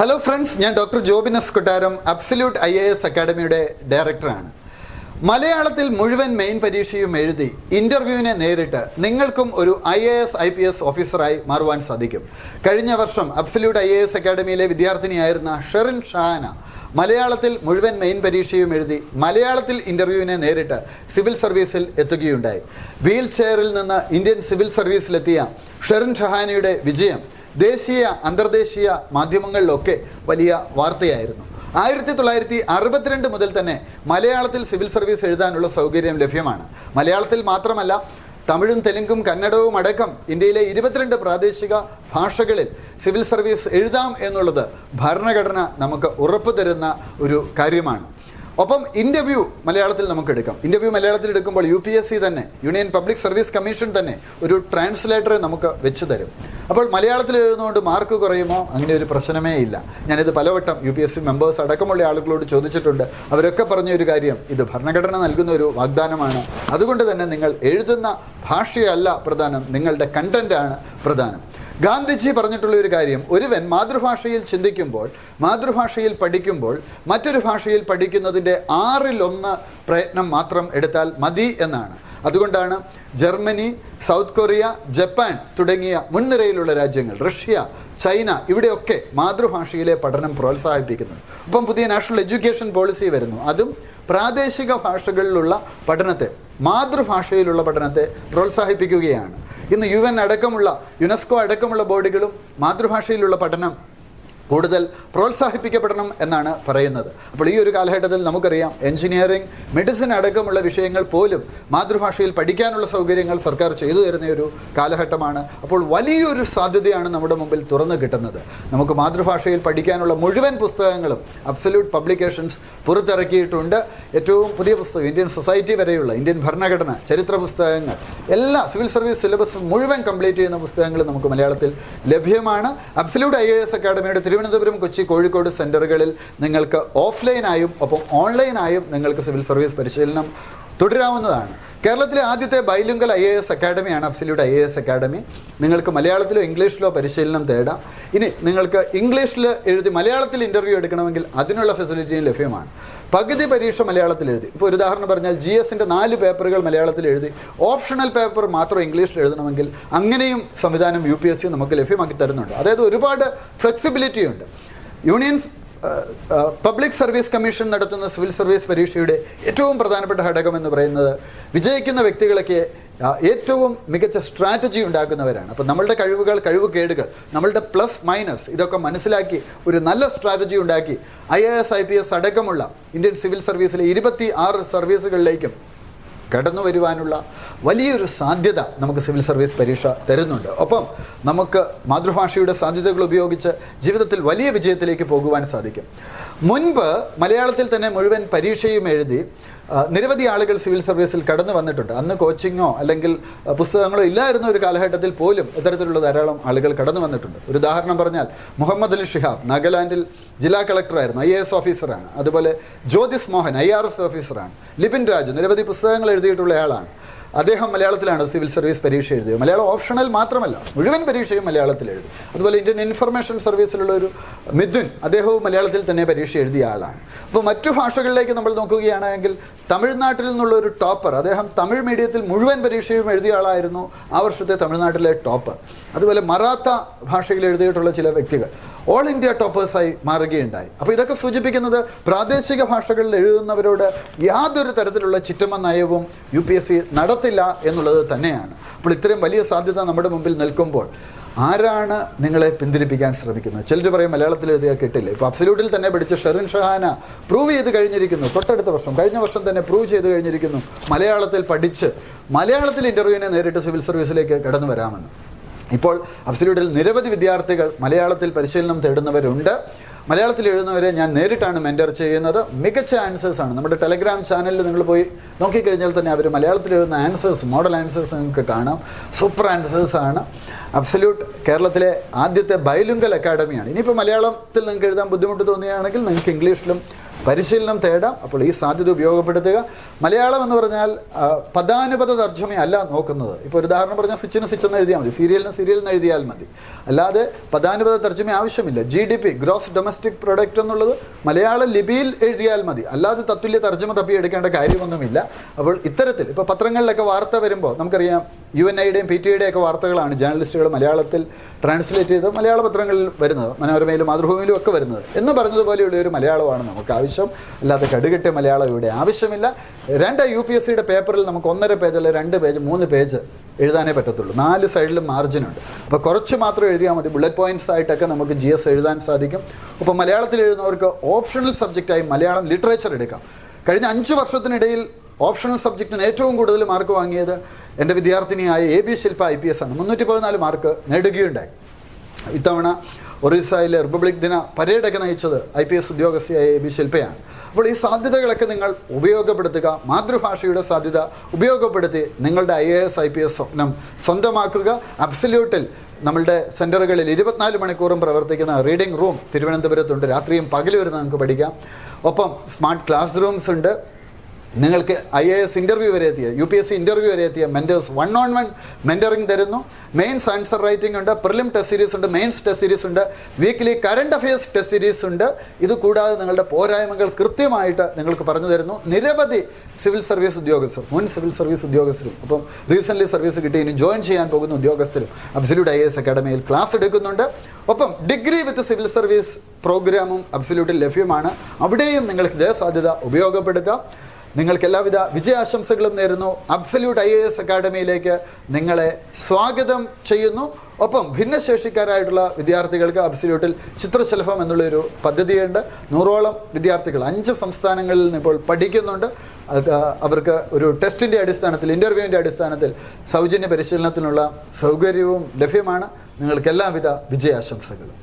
Hello friends, ഞാൻ doctor Jobin S കൊട്ടാരം, absolute IAS അക്കാഡമിയുടെ ഡയറക്ടറാണ്. മലയാളത്തിൽ മുഴുവൻ മെയിൻ പരീക്ഷയും എഴുതി ഇന്റർവ്യൂവിനെ നേരിട്ട് നിങ്ങൾക്കും ഒരു IAS IPS ഓഫീസറായി മാറുവാൻ സാധിക്കും. കഴിഞ്ഞ വർഷം അബ്സല്യൂട്ട് IAS അക്കാഡമിയിലെ വിദ്യാർത്ഥിനിയായിരുന്ന ഷെറിൻ ഷഹാന മലയാളത്തിൽ മുഴുവൻ മെയിൻ പരീക്ഷയും എഴുതി മലയാളത്തിൽ ഇന്റർവ്യൂവിനെ നേരിട്ട് സിവിൽ സർവീസിൽ എത്തുകയുണ്ടായി. വീൽ ചെയറിൽ നിന്ന് ഇന്ത്യൻ സിവിൽ സർവീസിലെത്തിയ ഷെറിൻ ഷഹാനയുടെ വിജയം ദേശീയ അന്തർദേശീയ മാധ്യമങ്ങളിലൊക്കെ വലിയ വാർത്തയായിരുന്നു. 1962 മുതൽ തന്നെ മലയാളത്തിൽ സിവിൽ സർവീസ് എഴുതാനുള്ള സൗകര്യം ലഭ്യമാണ്. മലയാളത്തിൽ മാത്രമല്ല, തമിഴും തെലുങ്കും കന്നഡവും അടക്കം ഇന്ത്യയിലെ 22 പ്രാദേശിക ഭാഷകളിൽ സിവിൽ സർവീസ് എഴുതാം എന്നുള്ളത് ഭരണഘടന നമുക്ക് ഉറപ്പു തരുന്ന ഒരു കാര്യമാണ്. ഒപ്പം ഇന്റർവ്യൂ മലയാളത്തിൽ നമുക്ക് എടുക്കാം. ഇന്റർവ്യൂ മലയാളത്തിൽ എടുക്കുമ്പോൾ UPSC തന്നെ, യൂണിയൻ പബ്ലിക് സർവീസ് കമ്മീഷൻ തന്നെ ഒരു ട്രാൻസ്ലേറ്ററെ നമുക്ക് വെച്ചു തരും. അപ്പോൾ മലയാളത്തിൽ എഴുതുന്നതുകൊണ്ട് മാർക്ക് കുറയുമോ? അങ്ങനെ ഒരു പ്രശ്നമേ ഇല്ല. ഞാനിത് പലവട്ടം UPSC മെമ്പേഴ്സ് അടക്കമുള്ള ആളുകളോട് ചോദിച്ചിട്ടുണ്ട്. അവരൊക്കെ പറഞ്ഞ ഒരു കാര്യം, ഇത് ഭരണഘടന നൽകുന്ന ഒരു വാഗ്ദാനമാണ്. അതുകൊണ്ട് തന്നെ നിങ്ങൾ എഴുതുന്ന ഭാഷയല്ല പ്രധാനം, നിങ്ങളുടെ കണ്ടന്റാണ് പ്രധാനം. ഗാന്ധിജി പറഞ്ഞിട്ടുള്ള ഒരു കാര്യം, ഒരുവൻ മാതൃഭാഷയിൽ ചിന്തിക്കുമ്പോൾ, മാതൃഭാഷയിൽ പഠിക്കുമ്പോൾ മറ്റൊരു ഭാഷയിൽ പഠിക്കുന്നതിൻ്റെ 1/6 പ്രയത്നം മാത്രം എടുത്താൽ മതി എന്നാണ്. അതുകൊണ്ടാണ് ജർമ്മനി, സൗത്ത് കൊറിയ, ജപ്പാൻ തുടങ്ങിയ മുൻനിരയിലുള്ള രാജ്യങ്ങൾ, റഷ്യ, ചൈന, ഇവിടെയൊക്കെ മാതൃഭാഷയിലെ പഠനം പ്രോത്സാഹിപ്പിക്കുന്നത്. ഒപ്പം പുതിയ നാഷണൽ എഡ്യൂക്കേഷൻ പോളിസി വരുന്നു. അതും പ്രാദേശിക ഭാഷകളിലുള്ള പഠനത്തെ, മാതൃഭാഷയിലുള്ള പഠനത്തെ പ്രോത്സാഹിപ്പിക്കുകയാണ്. ഇന്ന് UN അടക്കമുള്ള, UNESCO അടക്കമുള്ള ബോഡികളും മാതൃഭാഷയിലുള്ള പഠനം കൂടുതൽ പ്രോത്സാഹിപ്പിക്കപ്പെടണം എന്നാണ് പറയുന്നത്. അപ്പോൾ ഈ ഒരു കാലഘട്ടത്തിൽ നമുക്കറിയാം, എഞ്ചിനീയറിംഗ്, മെഡിസിൻ അടക്കമുള്ള വിഷയങ്ങൾ പോലും മാതൃഭാഷയിൽ പഠിക്കാനുള്ള സൗകര്യങ്ങൾ സർക്കാർ ചെയ്തു തരുന്ന ഒരു കാലഘട്ടമാണ്. അപ്പോൾ വലിയൊരു സാധ്യതയാണ് നമ്മുടെ മുമ്പിൽ തുറന്നു കിട്ടുന്നത്. നമുക്ക് മാതൃഭാഷയിൽ പഠിക്കാനുള്ള മുഴുവൻ പുസ്തകങ്ങളും അബ്സല്യൂട്ട് പബ്ലിക്കേഷൻസ് പുറത്തിറക്കിയിട്ടുണ്ട്. ഏറ്റവും പുതിയ പുസ്തകം, ഇന്ത്യൻ സൊസൈറ്റി വരെയുള്ള, ഇന്ത്യൻ ഭരണഘടന, ചരിത്ര പുസ്തകങ്ങൾ, എല്ലാ സിവിൽ സർവീസ് സിലബസ് മുഴുവൻ കംപ്ലീറ്റ് ചെയ്യുന്ന പുസ്തകങ്ങൾ നമുക്ക് മലയാളത്തിൽ ലഭ്യമാണ്. അബ്സല്യൂട്ട് IAS അക്കാഡമിയുടെ തിരുവനന്തപുരം, കൊച്ചി, കോഴിക്കോട് സെന്ററുകളിൽ നിങ്ങൾക്ക് ഓഫ്ലൈനായും ഒപ്പം ഓൺലൈനായും നിങ്ങൾക്ക് സിവിൽ സർവീസ് പരിശീലനം തുടരാവുന്നതാണ്. കേരളത്തിലെ ആദ്യത്തെ ബൈലിംഗൽ IAS അക്കാഡമിയാണ് അബ്സല്യൂട്ട് IAS അക്കാഡമി. നിങ്ങൾക്ക് മലയാളത്തിലോ ഇംഗ്ലീഷിലോ പരിശീലനം തേടാം. ഇനി നിങ്ങൾക്ക് ഇംഗ്ലീഷിൽ എഴുതി മലയാളത്തിൽ ഇൻ്റർവ്യൂ എടുക്കണമെങ്കിൽ അതിനുള്ള ഫെസിലിറ്റിയും ലഭ്യമാണ്. പകുതി പരീക്ഷ മലയാളത്തിൽ എഴുതി, ഇപ്പോൾ ഒരു ഉദാഹരണം പറഞ്ഞാൽ GSൻ്റെ 4 പേപ്പറുകൾ മലയാളത്തിൽ എഴുതി ഓപ്ഷണൽ പേപ്പർ മാത്രം ഇംഗ്ലീഷിൽ എഴുതണമെങ്കിൽ അങ്ങനെയും സംവിധാനം UPSC നമുക്ക് ലഭ്യമാക്കി തരുന്നുണ്ട്. അതായത് ഒരുപാട് ഫ്ലെക്സിബിലിറ്റി ഉണ്ട്. യൂണിയൻസ് പബ്ലിക് സർവീസ് കമ്മീഷൻ നടത്തുന്ന സിവിൽ സർവീസ് പരീക്ഷയുടെ ഏറ്റവും പ്രധാനപ്പെട്ട ഘടകം എന്ന് പറയുന്നത്, വിജയിക്കുന്ന വ്യക്തികളൊക്കെ ഏറ്റവും മികച്ച സ്ട്രാറ്റജി ഉണ്ടാക്കുന്നവരാണ്. അപ്പോൾ നമ്മളുടെ കഴിവുകൾ, കഴിവുകേടുകൾ, നമ്മളുടെ പ്ലസ് മൈനസ് ഇതൊക്കെ മനസ്സിലാക്കി ഒരു നല്ല സ്ട്രാറ്റജി ഉണ്ടാക്കി IAS IPS അടക്കമുള്ള ഇന്ത്യൻ സിവിൽ സർവീസിലെ 26 സർവീസുകളിലേക്കും കടന്നു വരുവാനുള്ള വലിയൊരു സാധ്യത നമുക്ക് സിവിൽ സർവീസ് പരീക്ഷ തരുന്നുണ്ട്. ഒപ്പം നമുക്ക് മാതൃഭാഷയുടെ സാധ്യതകൾ ഉപയോഗിച്ച് ജീവിതത്തിൽ വലിയ വിജയത്തിലേക്ക് പോകുവാൻ സാധിക്കും. മുൻപ് മലയാളത്തിൽ തന്നെ മുഴുവൻ പരീക്ഷയും എഴുതി നിരവധി ആളുകൾ സിവിൽ സർവീസിൽ കടന്നു വന്നിട്ടുണ്ട്. അന്ന് കോച്ചിങ്ങോ അല്ലെങ്കിൽ പുസ്തകങ്ങളോ ഇല്ലായിരുന്ന ഒരു കാലഘട്ടത്തിൽ പോലും ഇത്തരത്തിലുള്ള ധാരാളം ആളുകൾ കടന്നു വന്നിട്ടുണ്ട്. ഒരു ഉദാഹരണം പറഞ്ഞാൽ, മുഹമ്മദ് അലി ഷിഹാബ് നാഗാലാൻഡിൽ ജില്ലാ കളക്ടറായിരുന്നു, IAS ഓഫീസറാണ്. അതുപോലെ ജ്യോതിസ് മോഹൻ IRS ഓഫീസറാണ്. ലിപിൻ രാജ് നിരവധി പുസ്തകങ്ങൾ എഴുതിയിട്ടുള്ള ആളാണ്. അദ്ദേഹം മലയാളത്തിലാണ് സിവിൽ സർവീസ് പരീക്ഷ എഴുതിയത്. മലയാളം ഓപ്ഷണൽ മാത്രമല്ല, മുഴുവൻ പരീക്ഷയും മലയാളത്തിൽ എഴുതി. അതുപോലെ ഇന്ത്യൻ ഇൻഫർമേഷൻ സർവീസിലുള്ള ഒരു മിഥുൻ, അദ്ദേഹവും മലയാളത്തിൽ തന്നെ പരീക്ഷ എഴുതിയ ആളാണ്. അപ്പോൾ മറ്റു ഭാഷകളിലേക്ക് നമ്മൾ നോക്കുകയാണെങ്കിൽ, തമിഴ്നാട്ടിൽ നിന്നുള്ള ഒരു ടോപ്പർ, അദ്ദേഹം തമിഴ് മീഡിയത്തിൽ മുഴുവൻ പരീക്ഷയും എഴുതിയ ആളായിരുന്നു, ആ വർഷത്തെ തമിഴ്നാട്ടിലെ ടോപ്പർ. അതുപോലെ മറാത്ത ഭാഷയിൽ എഴുതിയിട്ടുള്ള ചില വ്യക്തികൾ ഓൾ ഇന്ത്യ ടോപ്പേഴ്സായി മാറുകയുണ്ടായി. അപ്പോൾ ഇതൊക്കെ സൂചിപ്പിക്കുന്നത് പ്രാദേശിക ഭാഷകളിൽ എഴുതുന്നവരോട് യാതൊരു തരത്തിലുള്ള ചിറ്റമ്മ നയവും UPSC നടത്തില്ല എന്നുള്ളത് തന്നെയാണ്. അപ്പോൾ ഇത്രയും വലിയ സാധ്യത നമ്മുടെ മുമ്പിൽ നിൽക്കുമ്പോൾ ആരാണ് നിങ്ങളെ പിന്തിരിപ്പിക്കാൻ ശ്രമിക്കുന്നത്? ചിലർ പറയും മലയാളത്തിൽ എഴുതിയാൽ കിട്ടില്ല. ഇപ്പോൾ അബ്സല്യൂട്ടിൽ തന്നെ പഠിച്ച ഷെറിൻ ഷഹാന പ്രൂവ് ചെയ്ത് കഴിഞ്ഞിരിക്കുന്നു. തൊട്ടടുത്ത വർഷം, കഴിഞ്ഞ വർഷം തന്നെ പ്രൂവ് ചെയ്ത് കഴിഞ്ഞിരിക്കുന്നു മലയാളത്തിൽ പഠിച്ച് മലയാളത്തിൽ ഇൻ്റർവ്യൂവിനെ നേരിട്ട് സിവിൽ സർവീസിലേക്ക് കടന്നു വരാമെന്ന്. ഇപ്പോൾ അബ്സല്യൂട്ടിൽ നിരവധി വിദ്യാർത്ഥികൾ മലയാളത്തിൽ പരിശീലനം തേടുന്നവരുണ്ട്. മലയാളത്തിൽ എഴുതുന്നവരെ ഞാൻ നേരിട്ടാണ് മെൻറ്റർ ചെയ്യുന്നത്. മികച്ച ആൻസേഴ്സാണ്. നമ്മുടെ ടെലഗ്രാം ചാനലിൽ നിങ്ങൾ പോയി നോക്കിക്കഴിഞ്ഞാൽ തന്നെ അവർ മലയാളത്തിൽ എഴുതുന്ന ആൻസേഴ്സ്, മോഡൽ ആൻസേഴ്സ് നിങ്ങൾക്ക് കാണാം. സൂപ്പർ ആൻസേഴ്സാണ്. അബ്സല്യൂട്ട് കേരളത്തിലെ ആദ്യത്തെ ബൈലിംഗൽ അക്കാഡമിയാണ്. ഇനിയിപ്പോൾ മലയാളത്തിൽ നിങ്ങൾക്ക് എഴുതാൻ ബുദ്ധിമുട്ട് തോന്നുകയാണെങ്കിൽ നിങ്ങൾക്ക് ഇംഗ്ലീഷിലും പരിശീലനം തേടാം. അപ്പോൾ ഈ സാധ്യത ഉപയോഗപ്പെടുത്തുക. മലയാളം എന്ന് പറഞ്ഞാൽ പദാനുപത തർജ്ജമ അല്ല നോക്കുന്നത്. ഇപ്പോൾ ഒരു ഉദാഹരണം പറഞ്ഞാൽ സ്വിച്ചിന് സ്വിച്ച് എന്ന് എഴുതിയാൽ മതി, സീരിയലിന് എഴുതിയാൽ മതി. അല്ലാതെ പദാനുപത തർജ്ജമ ആവശ്യമില്ല. GDP ഗ്രോസ് ഡൊമസ്റ്റിക് പ്രൊഡക്റ്റ് എന്നുള്ളത് മലയാള ലിപിയിൽ എഴുതിയാൽ മതി, അല്ലാതെ തത്തുല്യ തർജ്ജമ തപ്പിയെടുക്കേണ്ട കാര്യമൊന്നുമില്ല. അപ്പോൾ ഇത്തരത്തിൽ ഇപ്പോൾ പത്രങ്ങളിലൊക്കെ വാർത്ത വരുമ്പോൾ നമുക്കറിയാം, UNIയുടെയും PTIയുടെയും ഒക്കെ വാർത്തകളാണ് ജേർണലിസ്റ്റുകൾ മലയാളത്തിൽ ട്രാൻസ്ലേറ്റ് ചെയ്ത് മലയാള പത്രങ്ങളിൽ വരുന്നത്, മനോരമയിലും മാതൃഭൂമിയിലും ഒക്കെ വരുന്നത്. എന്ന് പറഞ്ഞതുപോലെയുള്ള ഒരു മലയാളമാണ് നമുക്ക് ആവശ്യം, അല്ലാതെ കടുകെട്ടിയ മലയാളം ഇവിടെ ആവശ്യമില്ല. 2 UPSCയുടെ പേപ്പറിൽ നമുക്ക് 1.5 പേജ് അല്ലെ 2 പേജ് 3 പേജ് എഴുതാനേ പറ്റത്തുള്ളൂ. 4 സൈഡിലും മാർജിനുണ്ട്. അപ്പോൾ കുറച്ച് മാത്രം എഴുതിയാൽ മതി. ബുള്ളറ്റ് പോയിന്റ്സ് ആയിട്ടൊക്കെ നമുക്ക് GS എഴുതാൻ സാധിക്കും. അപ്പോൾ മലയാളത്തിൽ എഴുതുന്നവർക്ക് ഓപ്ഷണൽ സബ്ജക്റ്റായി മലയാളം ലിറ്ററേച്ചർ എടുക്കാം. കഴിഞ്ഞ 5 വർഷത്തിനിടയിൽ ഓപ്ഷണൽ സബ്ജക്റ്റിന് ഏറ്റവും കൂടുതൽ മാർക്ക് വാങ്ങിയത് എൻ്റെ വിദ്യാർത്ഥിനിയായ AB ശില്പ IPS ആണ്. 314 മാർക്ക് നേടുകയുണ്ടായി. ഇത്തവണ ഒറീസയിലെ റിപ്പബ്ലിക് ദിന പരേഡൊക്കെ നയിച്ചത് IPS ഉദ്യോഗസ്ഥയായ AB ശില്പയാണ്. അപ്പോൾ ഈ സാധ്യതകളൊക്കെ നിങ്ങൾ ഉപയോഗപ്പെടുത്തുക. മാതൃഭാഷയുടെ സാധ്യത ഉപയോഗപ്പെടുത്തി നിങ്ങളുടെ IAS IPS സ്വപ്നം സ്വന്തമാക്കുക. അബ്സല്യൂട്ടിൽ നമ്മളുടെ സെൻറ്ററുകളിൽ 24 മണിക്കൂറും പ്രവർത്തിക്കുന്ന റീഡിംഗ് റൂം തിരുവനന്തപുരത്തുണ്ട്. രാത്രിയും പകലും വരുന്ന നമുക്ക് പഠിക്കാം. ഒപ്പം സ്മാർട്ട് ക്ലാസ് റൂംസ് ഉണ്ട്. നിങ്ങൾക്ക് IAS ഇൻ്റർവ്യൂ വരെ എത്തിയ UPSC ഇൻ്റർവ്യൂ വരെ എത്തിയ മെൻറ്റേഴ്സ് 1-on-1 മെൻറ്ററിങ് തരുന്നു. മെയിൻസ് ആൻസർ റൈറ്റിംഗ് ഉണ്ട്, പ്രിലിം ടെസ്റ്റ് സീരീസ് ഉണ്ട്, മെയിൻസ് ടെസ്റ്റ് സീരീസ് ഉണ്ട്, weekly current affairs test series ഉണ്ട്. ഇത് കൂടാതെ നിങ്ങളുടെ പോരായ്മകൾ കൃത്യമായിട്ട് നിങ്ങൾക്ക് പറഞ്ഞു തരുന്നു. നിരവധി സിവിൽ സർവീസ് ഉദ്യോഗസ്ഥർ, മുൻ സിവിൽ സർവീസ് ഉദ്യോഗസ്ഥരും ഒപ്പം റീസെൻ്റ്ലി സർവീസ് കിട്ടി ഇനി ജോയിൻ ചെയ്യാൻ പോകുന്ന ഉദ്യോഗസ്ഥരും അബ്സല്യൂട്ട് IAS അക്കാഡമിയിൽ ക്ലാസ് എടുക്കുന്നുണ്ട്. ഒപ്പം ഡിഗ്രി വിത്ത് സിവിൽ സർവീസ് പ്രോഗ്രാമും അബ്സല്യൂട്ടിൽ ലഭ്യമാണ്. അവിടെയും നിങ്ങൾക്ക് ഇതേ സാധ്യത ഉപയോഗപ്പെടുത്താം. നിങ്ങൾക്ക് എല്ലാവിധ വിജയാശംസകളും നേരുന്നു. അബ്സല്യൂട്ട് IAS അക്കാഡമിയിലേക്ക് നിങ്ങളെ സ്വാഗതം ചെയ്യുന്നു. ഒപ്പം ഭിന്നശേഷിക്കാരായിട്ടുള്ള വിദ്യാർത്ഥികൾക്ക് അബ്സല്യൂട്ടിൽ ചിത്രശലഭം എന്നുള്ളൊരു പദ്ധതിയുണ്ട്. 100ഓളം വിദ്യാർത്ഥികൾ 5 സംസ്ഥാനങ്ങളിൽ നിന്ന് ഇപ്പോൾ പഠിക്കുന്നുണ്ട്. അവർക്ക് ഒരു ടെസ്റ്റിൻ്റെ അടിസ്ഥാനത്തിൽ, ഇൻ്റർവ്യൂവിൻ്റെ അടിസ്ഥാനത്തിൽ സൗജന്യ പരിശീലനത്തിനുള്ള സൗകര്യവും ലഭ്യമാണ്. നിങ്ങൾക്ക് എല്ലാവിധ വിജയാശംസകളും.